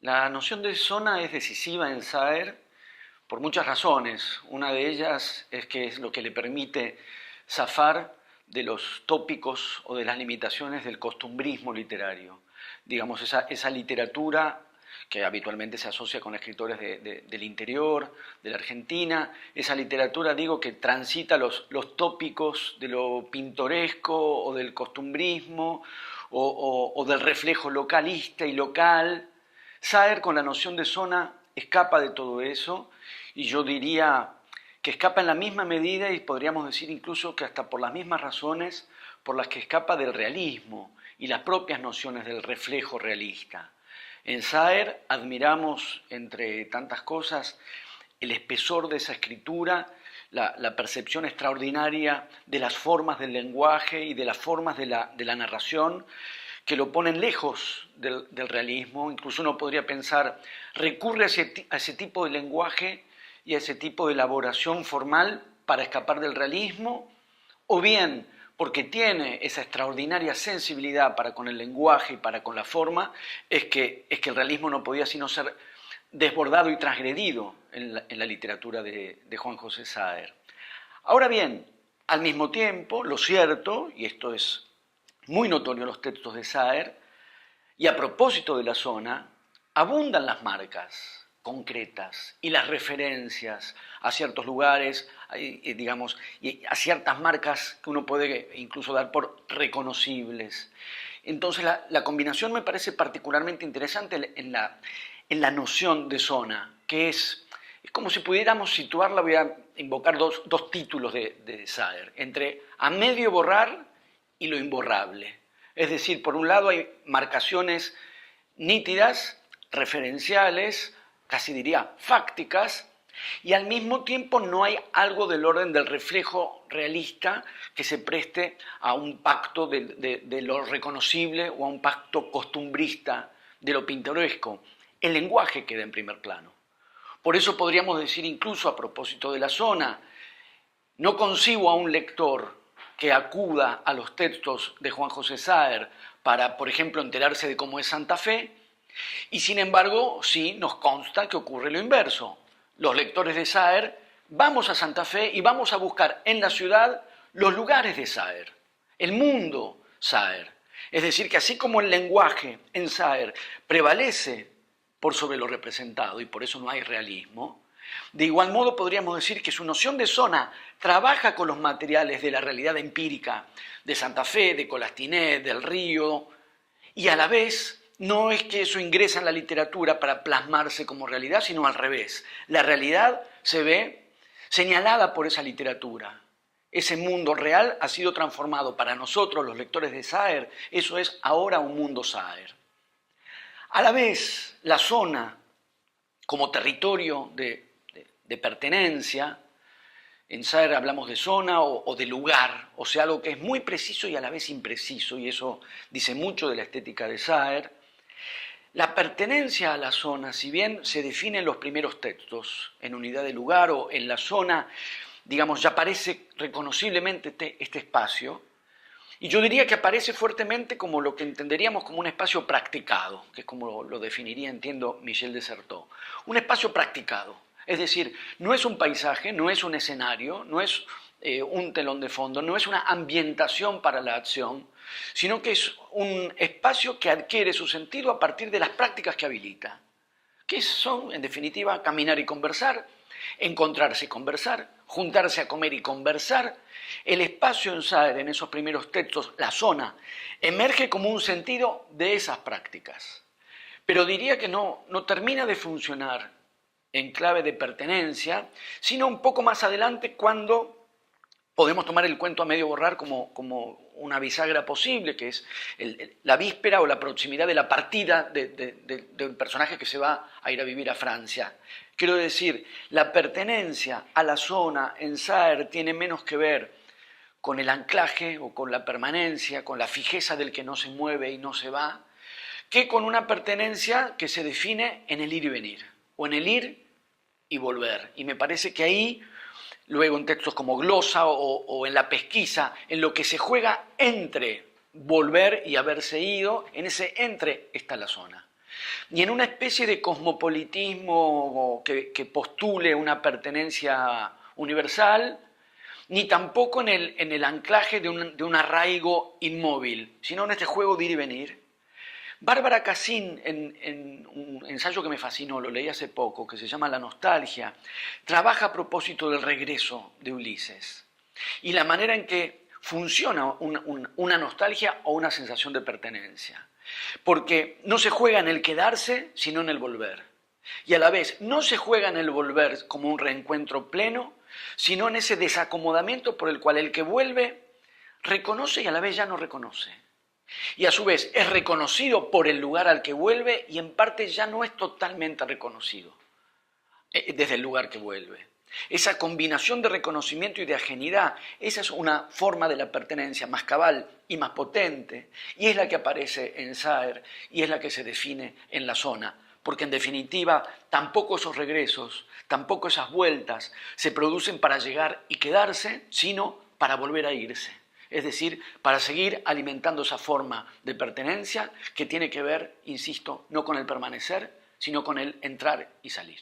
La noción de zona es decisiva en Saer por muchas razones. Una de ellas es que es lo que le permite zafar de los tópicos o de las limitaciones del costumbrismo literario. Digamos, esa literatura que habitualmente se asocia con escritores del interior, de la Argentina, esa literatura, digo, que transita los tópicos de lo pintoresco o del costumbrismo o del reflejo localista y local. Saer, con la noción de zona, escapa de todo eso, y yo diría que escapa en la misma medida, y podríamos decir incluso que hasta por las mismas razones por las que escapa del realismo y las propias nociones del reflejo realista. En Saer admiramos, entre tantas cosas, el espesor de esa escritura, la percepción extraordinaria de las formas del lenguaje y de las formas de la narración, que lo ponen lejos del realismo. Incluso uno podría pensar, recurre a ese tipo de lenguaje y a ese tipo de elaboración formal para escapar del realismo, o bien porque tiene esa extraordinaria sensibilidad para con el lenguaje y para con la forma, es que el realismo no podía sino ser desbordado y transgredido en la literatura de Juan José Saer. Ahora bien, al mismo tiempo, lo cierto, y esto es muy notorio en los textos de Saer, y a propósito de la zona, abundan las marcas concretas y las referencias a ciertos lugares, digamos, y a ciertas marcas que uno puede incluso dar por reconocibles. Entonces la combinación me parece particularmente interesante en la noción de zona, que es como si pudiéramos situarla. Voy a invocar dos títulos de Saer, entre a medio borrar y lo imborrable. Es decir, por un lado hay marcaciones nítidas, referenciales, casi diría fácticas, y al mismo tiempo no hay algo del orden del reflejo realista que se preste a un pacto de lo reconocible o a un pacto costumbrista de lo pintoresco. El lenguaje queda en primer plano. Por eso podríamos decir incluso a propósito de la zona, no concibo a un lector que acuda a los textos de Juan José Saer para, por ejemplo, enterarse de cómo es Santa Fe, y sin embargo, sí nos consta que ocurre lo inverso. Los lectores de Saer vamos a Santa Fe y vamos a buscar en la ciudad los lugares de Saer, el mundo Saer. Es decir, que así como el lenguaje en Saer prevalece por sobre lo representado y por eso no hay realismo, de igual modo podríamos decir que su noción de zona trabaja con los materiales de la realidad empírica de Santa Fe, de Colastinet, del Río, y a la vez no es que eso ingresa en la literatura para plasmarse como realidad, sino al revés. La realidad se ve señalada por esa literatura. Ese mundo real ha sido transformado para nosotros, los lectores de Saer. Eso es ahora un mundo Saer. A la vez, la zona como territorio de pertenencia, en Saer hablamos de zona o de lugar, o sea, algo que es muy preciso y a la vez impreciso, y eso dice mucho de la estética de Saer. La pertenencia a la zona, si bien se define en los primeros textos, en unidad de lugar o en la zona, digamos, ya aparece reconociblemente este espacio, y yo diría que aparece fuertemente como lo que entenderíamos como un espacio practicado, que es como lo definiría, entiendo, Michel de Certeau. Un espacio practicado, es decir, no es un paisaje, no es un escenario, no es un telón de fondo, no es una ambientación para la acción, sino que es un espacio que adquiere su sentido a partir de las prácticas que habilita, que son, en definitiva, caminar y conversar, encontrarse y conversar, juntarse a comer y conversar. El espacio en Saer, en esos primeros textos, la zona, emerge como un sentido de esas prácticas. Pero diría que no termina de funcionar en clave de pertenencia, sino un poco más adelante cuando podemos tomar el cuento a medio borrar como una bisagra posible, que es la víspera o la proximidad de la partida de un personaje que se va a ir a vivir a Francia. Quiero decir, la pertenencia a la zona en Saer tiene menos que ver con el anclaje o con la permanencia, con la fijeza del que no se mueve y no se va, que con una pertenencia que se define en el ir y venir, o en el ir y volver. Y me parece que ahí, luego en textos como Glosa o en La pesquisa, en lo que se juega entre volver y haberse ido, en ese entre está la zona. ni en una especie de cosmopolitismo que postule una pertenencia universal, ni tampoco en el anclaje de un arraigo inmóvil, sino en este juego de ir y venir. Bárbara Cassin, en un ensayo que me fascinó, lo leí hace poco, que se llama La nostalgia, trabaja a propósito del regreso de Ulises y la manera en que funciona una nostalgia o una sensación de pertenencia. Porque no se juega en el quedarse, sino en el volver. Y a la vez, no se juega en el volver como un reencuentro pleno, sino en ese desacomodamiento por el cual el que vuelve reconoce y a la vez ya no reconoce. Y a su vez es reconocido por el lugar al que vuelve y en parte ya no es totalmente reconocido desde el lugar que vuelve. Esa combinación de reconocimiento y de ajenidad, esa es una forma de la pertenencia más cabal y más potente, y es la que aparece en Saer y es la que se define en la zona, porque en definitiva tampoco esos regresos, tampoco esas vueltas se producen para llegar y quedarse, sino para volver a irse. Es decir, para seguir alimentando esa forma de pertenencia que tiene que ver, insisto, no con el permanecer, sino con el entrar y salir.